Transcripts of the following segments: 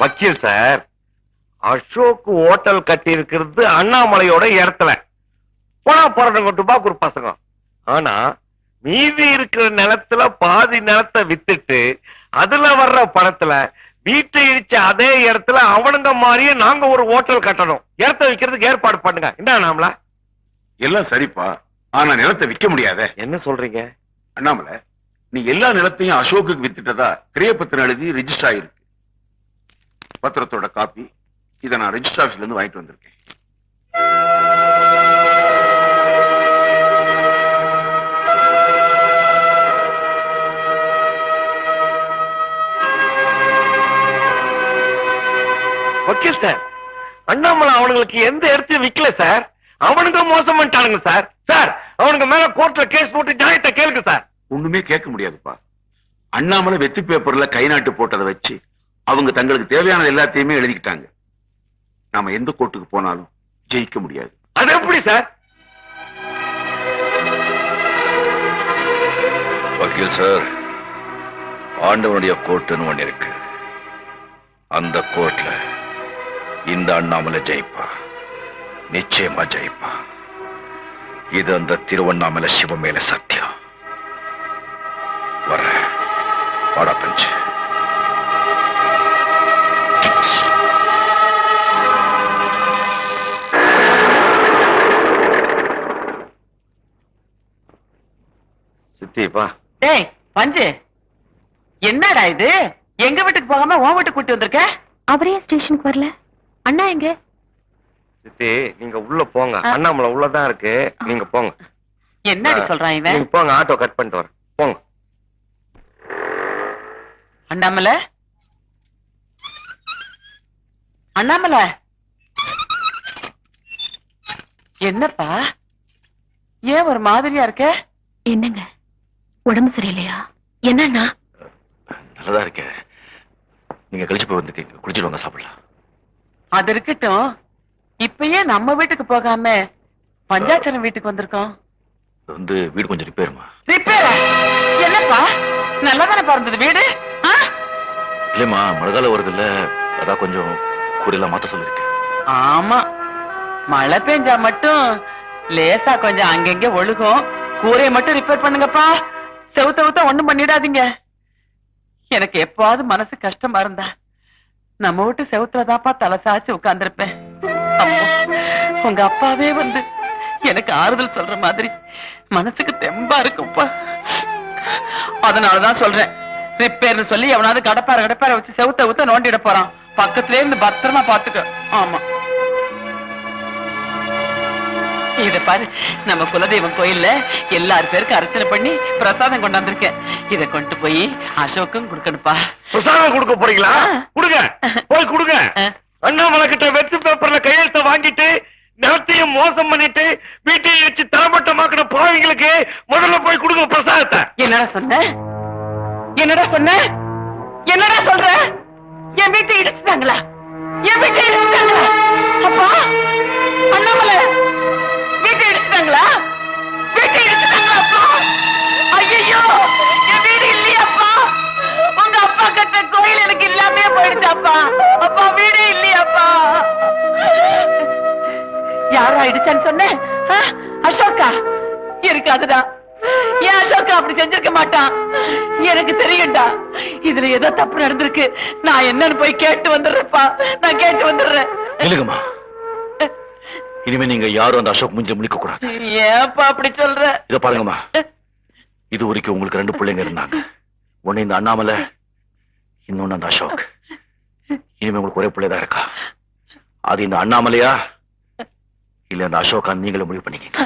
வக்கீல் sir, Ashok hotel கட்டி இருக்கிறது அண்ணாமலையோட இடத்துல. போனா போராட்டம் கொண்டு ஒரு பசங்க. ஆனா மீதி இருக்கிற நிலத்துல பாதி நிலத்தை வித்துட்டு அதுல வர்ற பணத்துல வீட்டை இடிச்ச அதே இடத்துல அவனுங்க மாதிரியே நாங்க ஒரு ஹோட்டல் கட்டணும். இடத்தை விக்கிறதுக்கு ஏற்பாடு பண்ணுங்க. என்ன நாமல எல்லாம் சரிப்பா, ஆனா நிலத்தை விற்க முடியாத. என்ன சொல்றீங்க அண்ணாமலை? நீ எல்லா நிலத்தையும் அசோக்குக்கு வித்துட்டதா கிரியப்பத்திரம் எழுதி ரெஜிஸ்டர் ஆயிருக்கு. பத்திரத்தோட காப்பி இதை நான் ரெஜிஸ்டர் ஆபீஸ்ல இருந்து வாங்கிட்டு வந்திருக்கேன். வக்கீல் சார், அண்ணாமலை அவனுங்களுக்கு எந்த இடத்தையும் விக்கல சார். அவனுங்க மோசம் பண்ணிட்டானுங்க சார். சார், அவனுங்க மேல கோர்ட்ல கேஸ் போட்டு நியாயத்தை கேளுங்க சார். ஒண்ணுமே கேட்க முடியாதுப்பா. அண்ணாமலை வெத்தி பேப்பர்ல கை நாட்டு போட்டதை வச்சு அவங்க தங்களுக்கு தேவையான எல்லாத்தையுமே எழுதிக்கிட்டாங்க. நாம எந்த கோர்ட்டுக்கு போனாலும் ஜெயிக்க முடியாது. அது எப்படி சார்? வக்கீல் சார், ஆண்டவனுடைய கோர்ட்டுன்னு ஒண்ணு இருக்கு. அந்த கோர்ட்ல இந்த அண்ணாமலை ஜெயிப்பா, நிச்சயமா ஜெயிப்பா. இது அந்த திருவண்ணாமலை சிவ மேல சத்தியம். வர வாடா பஞ்சு. சித்திப்பா. டேய் பஞ்சு, என்னடா இது? எங்க வீட்டுக்கு போகாம உன் வீட்டுக்கு கூட்டி வந்திருக்க? அவரே ஸ்டேஷனுக்கு வரல. அண்ணா எங்க? சித்தி, நீங்க உள்ள போங்க. அண்ணாமலை உள்ளதான் இருக்கு, நீங்க போங்க. என்னடி சொல்றான் இவன்? நீங்க போங்க, ஆட்டோ கட் பண்ணிட்டு வரேன். போங்க. அண்ணாமலை, அண்ணாமலை, என்னப்பா ஏன் ஒரு மாதிரியா இருக்க? என்னங்க, உடம்பு சரியில்லையா? என்னன்னா? நல்லதா இருக்க. நீங்க கழிச்சு போய் வந்துருக்கீங்க, குடிச்சிட்டு வாங்க, சாப்பிடலாம். அது இருக்கட்டும், இப்பயே நம்ம வீட்டுக்கு போகாம பஞ்சாச்சரம் வீட்டுக்கு வந்திருக்கோம். வீடு கொஞ்சம் ரிப்பேருமா. ரிப்பேரா? என்னப்பா, நல்லாதானே பிறந்தது வீடு? இல்லம்மா, மழைக்காலம் வருது இல்ல, அதான் கொஞ்சம் கூடையெல்லாம் மாத்த சொல்லிருக்கேன். ஆமா, மழை பெஞ்சா மட்டும் லேசா கொஞ்சம் அங்கங்க ஒழுகும். கூரையை மட்டும் ரிப்பேர் பண்ணுங்கப்பா. செவுத்த ஒண்ணும் பண்ணிடாதீங்க. எனக்கு எப்பாவது மனசு கஷ்டமா இருந்தா நம்ம வீட்டு செவுத்துலதான்ப்பா தலை சாச்சு உட்கார்ந்துருப்பேன். அப்போ உங்க அப்பாவே வந்து எனக்கு ஆறுதல் சொல்ற மாதிரி மனசுக்கு தெம்பா இருக்கும்ப்பா. அதனாலதான் சொல்றேன், ரிப்பேர்னு சொல்லி எவனாவது கடப்பார வச்சு செவுத்த ஊத்த நோண்டிட போறான். பக்கத்திலே இருந்து பத்திரமா பாத்துக்க. ஆமா, இத பாரு, நம்ம குலதெய்வம் கோயில்ல எல்லாரும் பேருக்கு அர்ச்சனை பண்ணி பிரசாதம் கொண்டாந்துருக்கேன். இத கொண்டு போய் அசோக்கும் கொடுக்கணுப்பா. பிரசாதம் கொடுக்க போறீங்களா? கொடுங்க, போய் கொடுங்க. அண்ணாமலை கிட்ட வெற்றி பேப்பர்ல கையெழுத்த வாங்கிட்டு நிலத்தையும் மோசம் பண்ணிட்டு வீட்டையும் வச்சு தரமட்டமாக்கின பாவிங்களுக்கு முதல்ல போய் கொடுங்க பிரசாதத்தை. என்னடா சொன்ன? என்னடா சொன்ன? என்னடா சொல்ற? என் வீட்டை இடிச்சுட்டாங்களா? என் வீட்டை இடிச்சுட்டாங்களா? அப்பா, அண்ணாமலை வீட்டை இடிச்சுட்டாங்களா? வீட்டை இடிச்சுட்டாங்களா அப்பா? ஐயோ, என் வீடு இல்லையாப்பா? உங்க அப்பா கட்ட கோயில் எனக்கு இல்லாமே போயிடுச்சாப்பா. அப்பா, வீடு இல்லையாப்பா? யாரா இடிச்சான்னு சொன்னேன்? அசோகா? இருக்காதுடா. ஏன் அசோகா அப்படி செஞ்சிருக்க மாட்டான். எனக்கு தெரியும்டா, இதுல ஏதோ தப்பு நடந்திருக்கு. நான் என்னன்னு போய் கேட்டு வந்துடுறேன்ப்பா. நான் கேட்டு வந்துடுறேன். இல்லங்கம்மா, இனிமே நீங்க யாரும் அந்த அசோக் முஞ்சில முழிக்க கூடாது. ஏப்பா அப்படி சொல்ற? இத பாருங்கம்மா, இது வரைக்கும் உங்களுக்கு 2 பிள்ளைங்க இருந்தாங்க. ஒண்ணு இந்த அண்ணாமலை, இன்னொன்னு அந்த அசோக். இனிமே உங்களுக்கு ஒரே பிள்ளைதான் இருக்கா. அது இந்த அண்ணாமலையா இல்ல அந்த அசோகா, நீங்களும் முடிவு பண்ணிக்கீங்க.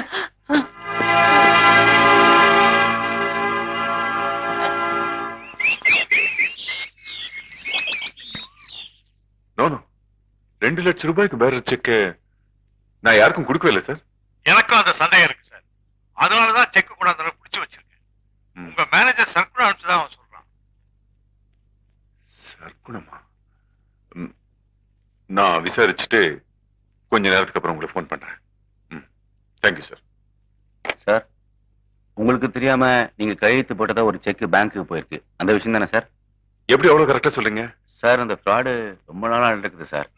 நோ, 2 லட்சம் ரூபாய்க்கு பேர செக் நான் யாருக்கும் கொடுக்கவே இல்லை சார். எனக்கும் அந்த சந்தேகம் இருக்கு சார். அதனாலதான் செக் கொண்டாந்து பிடிச்சு வச்சிருக்கேன். உங்க மேனேஜர் சர்க்குலர் அனுப்பிச்சுதான் அவன் சொல்றான். சர்க்குணமா? நான் விசாரிச்சுட்டு கொஞ்ச நேரத்துக்கு அப்புறம் உங்களுக்கு போன் பண்றேன். Thank you sir. சார், உங்களுக்கு தெரியாம நீங்க கையெழுத்து போட்டதா ஒரு செக் பேங்க்குக்கு போயிருக்கு. அந்த விஷயம் தானே சார்? எப்படி அவ்வளவு கரெக்டா சொல்றீங்க? சார் இந்த ஃப்ராடு ரொம்ப நாளா நடக்குது சார்.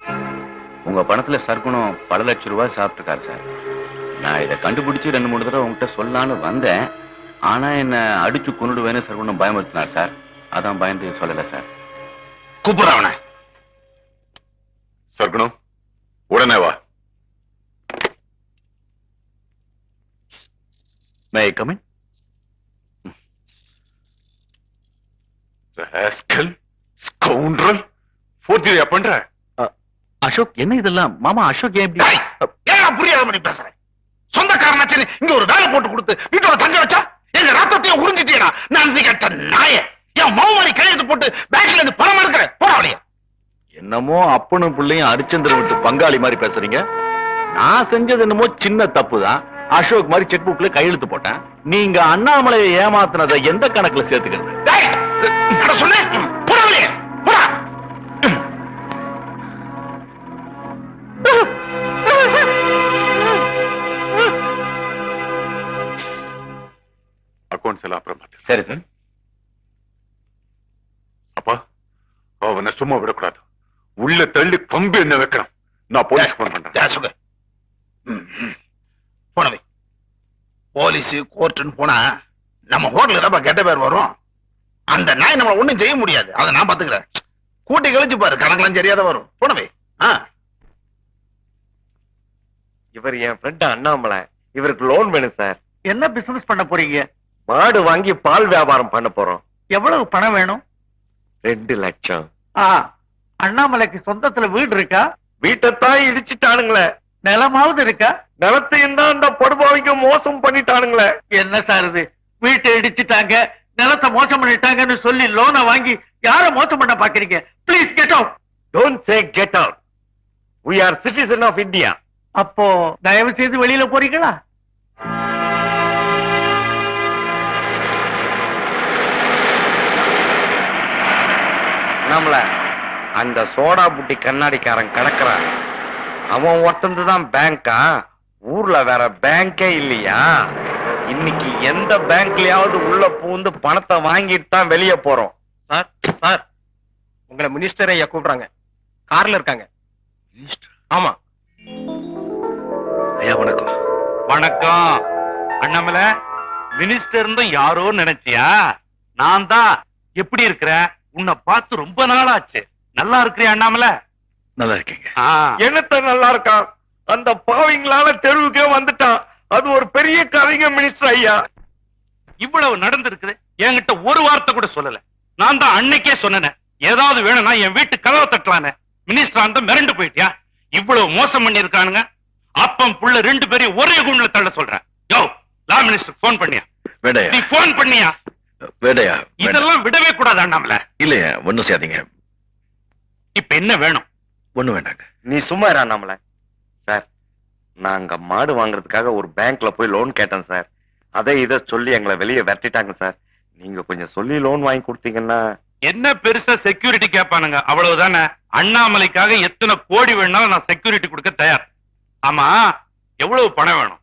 உங்க பணத்துல சர்க்குணம் பல லட்சம் ரூபாய் சாப்பிட்டுருக்காரு சார். நான் இதை கண்டுபிடிச்சு 2-3 தடவை உங்ககிட்ட சொல்லலான்னு வந்தேன். ஆனா என்ன அடிச்சு கொண்டுடுவேன்னு சர்க்குணம் பயமுறுத்தினார் சார். அதான் பயந்து சொல்லல சார். கூப்பிடுற அவனை. சர்க்குணம் உடனே வா. மே ஐ கம் இன்? பண்ற அசோக், என்ன இதெல்லாம்? மாமா அசோக் ஏன் இப்படி? ஏன் புரியாத மாதிரி பேசுறேன்? சொந்தக்காரனாச்சு இங்க ஒரு வேலை போட்டு கொடுத்து வீட்டோட தங்க வச்சா எங்க ரத்தத்தையும் உறிஞ்சிட்டேனா? நான் கேட்ட நாய என் மாமாரி கையெழுத்து போட்டு பேங்க்ல இருந்து பணம் எடுக்கிறேன். போறாவளியா என்னமோ அப்பனும் பிள்ளையும் அரிச்சந்திர விட்டு பங்காளி மாதிரி பேசுறீங்க. நான் செஞ்சது என்னமோ சின்ன தப்பு தான். அசோக் மாதிரி செக் புக்ல கையெழுத்து போட்டேன். நீங்க அண்ணாமலையை ஏமாத்தினதை எந்த கணக்குல சேர்த்துக்கிறது? சொல்லு. போறாவளியா போறா. அக்கௌண்ட்ஸ் எல்லாம் அப்புறம் பார்த்து. சரி சார். அப்பா அவனை சும்மா விடக்கூடாது. உள்ள தள்ளி கம்பி என்ன வைக்கணும். நான் போலீஸ் போன் பண்றேன். போனவை போலீஸ் கோர்ட்டுன்னு போனா நம்ம ஹோட்டலுக்கு தான் கெட்ட பேர் வரும். அந்த நாய் நம்மள ஒண்ணும் செய்ய முடியாது. அதை நான் பாத்துக்கிறேன். கூட்டி கழிச்சு பாரு, கணக்கெல்லாம் சரியாத வரும். போனவை. இவர் என் ஃப்ரெண்ட் அண்ணாமலை. இவருக்கு லோன் வேணும் சார். என்ன பிசினஸ் பண்ண போறீங்க? மாடு வாங்கி பால் வியாபாரம் பண்ண போறோம். எவ்வளவு பணம் வேணும்? 2 லட்சம். அண்ணாமலைக்கு சொந்தத்துல வீடு இருக்கா? வீட்டைத்தான் இடிச்சுட்டானுங்களே. நிலமாவது இருக்கா? நிலத்தையும் தான் அந்த படுபாவிங்க மோசம் பண்ணிட்டானுங்களே. என்ன சார் இது? வீட்டை இடிச்சிட்டாங்க, நிலத்தை மோசம் பண்ணிட்டாங்கன்னு சொல்லி லோனை வாங்கி யார மோசம் பண்ண பாக்குறீங்க? Please get out. Don't say get out. we are citizen of India. அப்போ தயவு செய்து வெளியில போறீங்களா? நம்மள அந்த சோடா புட்டி கண்ணாடிக்காரன் கிடக்குறான். அவன் ஒருத்தந்துதான் பேங்கா? ஊர்ல வேற பேங்கே இல்லையா? இன்னைக்கு எந்த பேங்க்லயாவது உள்ள பூந்து பணத்தை வாங்கிட்டு தான் வெளியே போறோம். சார் சார், உங்களை மினிஸ்டர் ஐயா கூப்பிடுறாங்க. கார்ல இருக்காங்க. ஆமா. ஐயா வணக்கம். வணக்கம். அண்ணாமலை மினிஸ்டர் இருந்தும் யாரோ நினைச்சியா? நான் தான். எப்படி இருக்கிற? உன்னை பார்த்து ரொம்ப நாள் ஆச்சு. நல்லா இருக்கிறியா அண்ணாமலை? நல்லா இருக்கீங்க. என்னத்த நல்லா இருக்கான்? அந்த பாவிங்களால தெருவுக்கே வந்துட்டான். அது ஒரு பெரிய கவிங்க மினிஸ்டர் ஐயா. இவ்வளவு நடந்திருக்குது, என்கிட்ட ஒரு வார்த்தை கூட சொல்லல. நான் தான் அன்னைக்கே சொன்னேன், ஏதாவது வேணும்னா என் வீட்டு கதவை தட்டலான்னு. மினிஸ்டர் அந்த மிரண்டு போயிட்டியா? இவ்வளவு மோசம் பண்ணி இருக்கானுங்க. அப்பம் புள்ள 2 பேரையும் ஒரே குண்டுல தள்ள சொல்றேன். யோ, லா மினிஸ்டர் போன் பண்ணியா? வேடையா? நீ போன் பண்ணியா? வேடையா? இதெல்லாம் விடவே கூடாது அண்ணாமலை. இல்லையா, ஒண்ணும் செய்யாதீங்க. இப்ப என்ன வேணும்? ஒண்ணும் வேண்டாங்க. நீ சும்மா இரா நம்மள. சார், நாங்க மாடு வாங்குறதுக்காக ஒரு பேங்க்ல போய் லோன் கேட்டேன் சார். அதை இதை சொல்லி எங்களை வெளியே விரட்டிட்டாங்க சார். நீங்க கொஞ்சம் சொல்லி லோன் வாங்கி கொடுத்தீங்கன்னா. என்ன பெருசா செக்யூரிட்டி கேட்பானுங்க, அவ்வளவுதானே. அண்ணாமலைக்காக எத்தனை கோடி வேணாலும் நான் செக்யூரிட்டி கொடுக்க தயார். ஆமா, எவ்வளவு பணம் வேணும்?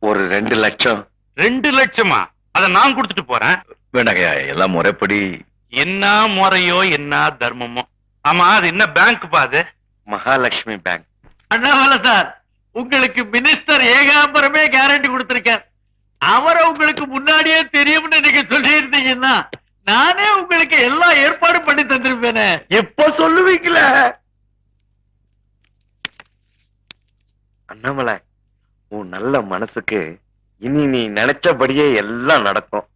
ஒரு 2 லட்சம். 2 லட்சமா? அதை நான் கொடுத்துட்டு போறேன். வேண்டாங்கய்யா, எல்லாம் முறைப்படி. என்ன முறையோ என்ன தர்மமோ. ஆமா, அது என்ன பேங்க் பாது? மகாலட்சுமி பேங்க். அண்ணாமலை சார், உங்களுக்கு மினிஸ்டர் ஏகாம்பரமே கேரண்டி கொடுத்திருக்கார். அவரை உங்களுக்கு முன்னாடியே தெரியும்னு நீங்க சொல்லி இருந்தீங்கன்னா நானே உங்களுக்கு எல்லா ஏற்பாடும் பண்ணி தந்திருப்பேனே. இப்ப சொல்லுவீங்கள அண்ணாமலை. உன் நல்ல மனசுக்கு இனி நீ நினைச்சபடியே எல்லாம் நடக்கும்.